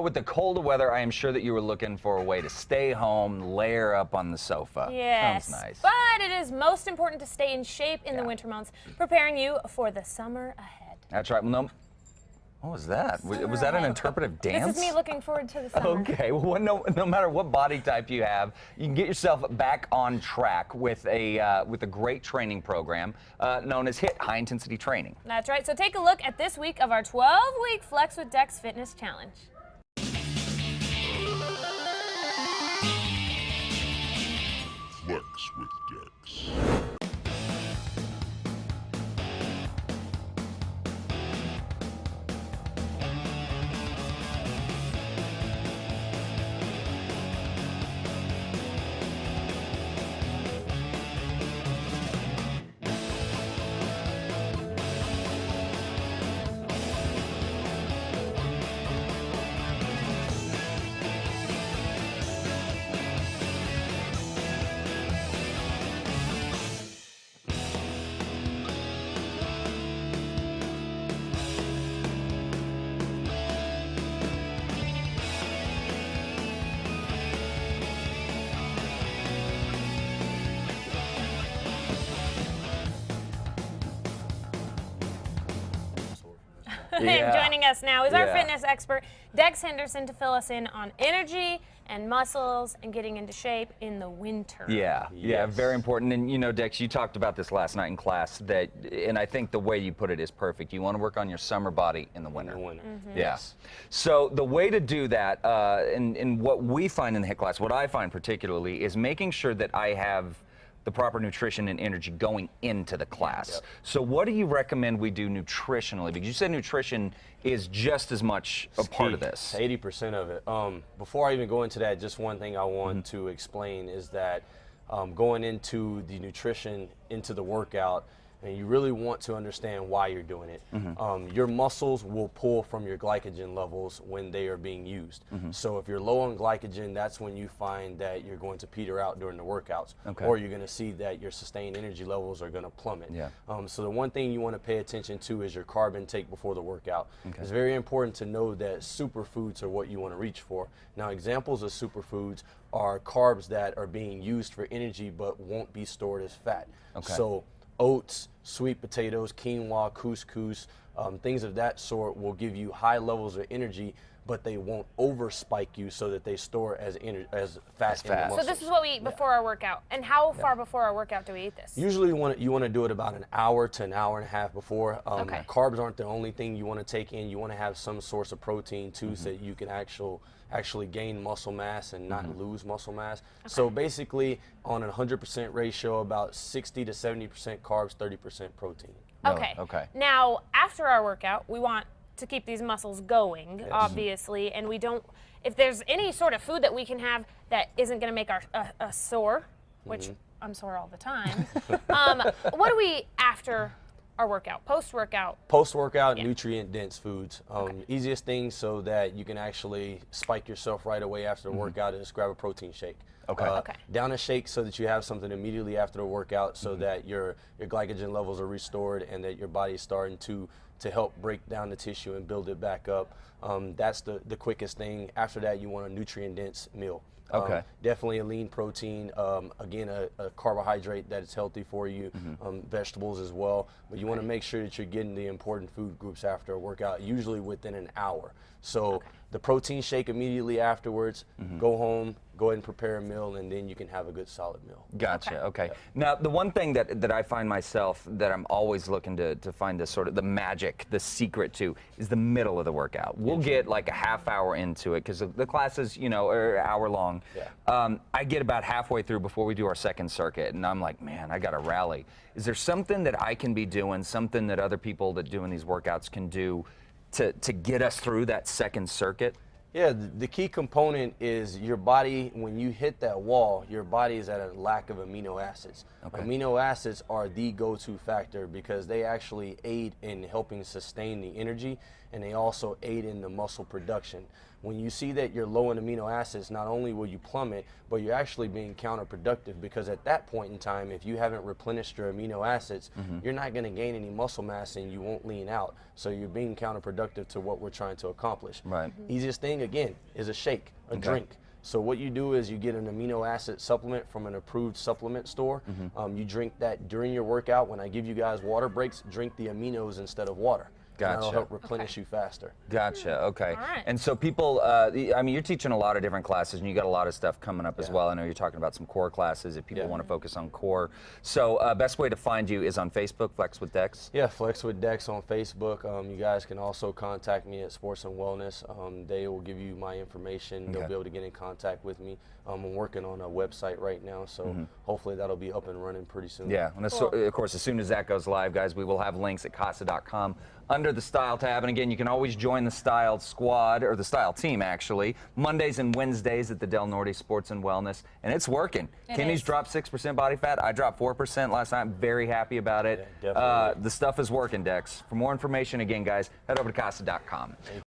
with the colder weather, I am sure that you were looking for a way to stay home, layer up on the sofa. Yes. Sounds nice. But it is most important to stay in shape in the winter months, preparing you for the summer ahead. That's right. No, what was that? Was that an interpretive dance? This is me looking forward to the summer. Okay, well, no matter what body type you have, you can get yourself back on track with a great training program known as HIIT, High Intensity Training. That's right. So take a look at this week of our 12-week Flex with Dex Fitness Challenge. Flex with Dex. Joining us now is our Yeah. fitness expert, Dex Henderson, to fill us in on energy and muscles and getting into shape in the winter. Yeah, very important. And you know, Dex, you talked about this last night in class, and I think the way you put it is perfect. You want to work on your summer body in the winter. Yeah. So the way to do that, and what we find in the HIIT class, what I find particularly, is making sure that I have the proper nutrition and energy going into the class. Yep. So what do you recommend we do nutritionally? Because you said nutrition is just as much a part of this. 80% of it. Before I even go into that, just one thing I want to explain is that going into the nutrition, into the workout, and you really want to understand why you're doing it. Your muscles will pull from your glycogen levels when they are being used. So if you're low on glycogen, that's when you find that you're going to peter out during the workouts, or you're going to see that your sustained energy levels are going to plummet. So the one thing you want to pay attention to is your carb intake before the workout. It's very important to know that superfoods are what you want to reach for. Now, examples of superfoods are carbs that are being used for energy but won't be stored as fat. So oats, sweet potatoes, quinoa, couscous, things of that sort will give you high levels of energy, but they won't overspike you so that they store as fat in the muscles. So this is what we eat before our workout. And how far before our workout do we eat this? Usually you want to do it about an hour to an hour and a half before. Carbs aren't the only thing you want to take in. You want to have some source of protein too, so that you can actually gain muscle mass and not lose muscle mass. So basically, on a 100% ratio, about 60 to 70% carbs, 30% protein. Okay. Now, after our workout, we want to keep these muscles going, obviously, and we don't, if there's any sort of food that we can have that isn't going to make us sore, which I'm sore all the time, what do we after our workout, post-workout? Post-workout, nutrient-dense foods. Easiest thing so that you can actually spike yourself right away after the workout is grab a protein shake. Down a shake so that you have something immediately after the workout so that your glycogen levels are restored and that your body is starting to help break down the tissue and build it back up. That's the quickest thing. After that, you want a nutrient-dense meal. Definitely a lean protein, again, a carbohydrate that is healthy for you, vegetables as well. But you want to make sure that you're getting the important food groups after a workout, usually within an hour. So the protein shake immediately afterwards, go home, go ahead and prepare a meal, and then you can have a good solid meal. Gotcha. Okay. Now, the one thing that I find myself that I'm always looking to find the sort of the magic, the secret to, is the middle of the workout. We'll get like a half hour into it because the classes, you know, are an hour long. I get about halfway through before we do our second circuit, and I'm like, man, I got to rally. Is there something that I can be doing, something that other people that doing these workouts can do to get us through that second circuit? Yeah, the key component is your body, when you hit that wall, your body is at a lack of amino acids. Amino acids are the go-to factor because they actually aid in helping sustain the energy and they also aid in the muscle production. When you see that you're low in amino acids, not only will you plummet, but you're actually being counterproductive, because at that point in time, if you haven't replenished your amino acids, you're not going to gain any muscle mass and you won't lean out. So you're being counterproductive to what we're trying to accomplish. Right. Easiest thing, again, is a shake, a drink. So what you do is you get an amino acid supplement from an approved supplement store. You drink that during your workout. When I give you guys water breaks, drink the aminos instead of water. And that'll Gotcha. help replenish you faster. Gotcha. Okay. All right. And so people, I mean, you're teaching a lot of different classes, and you got a lot of stuff coming up as well. I know you're talking about some core classes if people want to focus on core. So best way to find you is on Facebook, Flex with Dex. Yeah, Flex with Dex on Facebook. You guys can also contact me at Sports and Wellness. They will give you my information. They'll be able to get in contact with me. I'm working on a website right now, so hopefully that'll be up and running pretty soon. Yeah, and of course, as soon as that goes live, guys, we will have links at casa.com under the Style tab. And again, you can always join the Style squad, or the Style team, actually, Mondays and Wednesdays at the Del Norte Sports and Wellness. And it's working. Kimmy's is. dropped 6% body fat. I dropped 4% last night. I'm very happy about it. Yeah, definitely. The stuff is working, Dex. For more information, again, guys, head over to casa.com.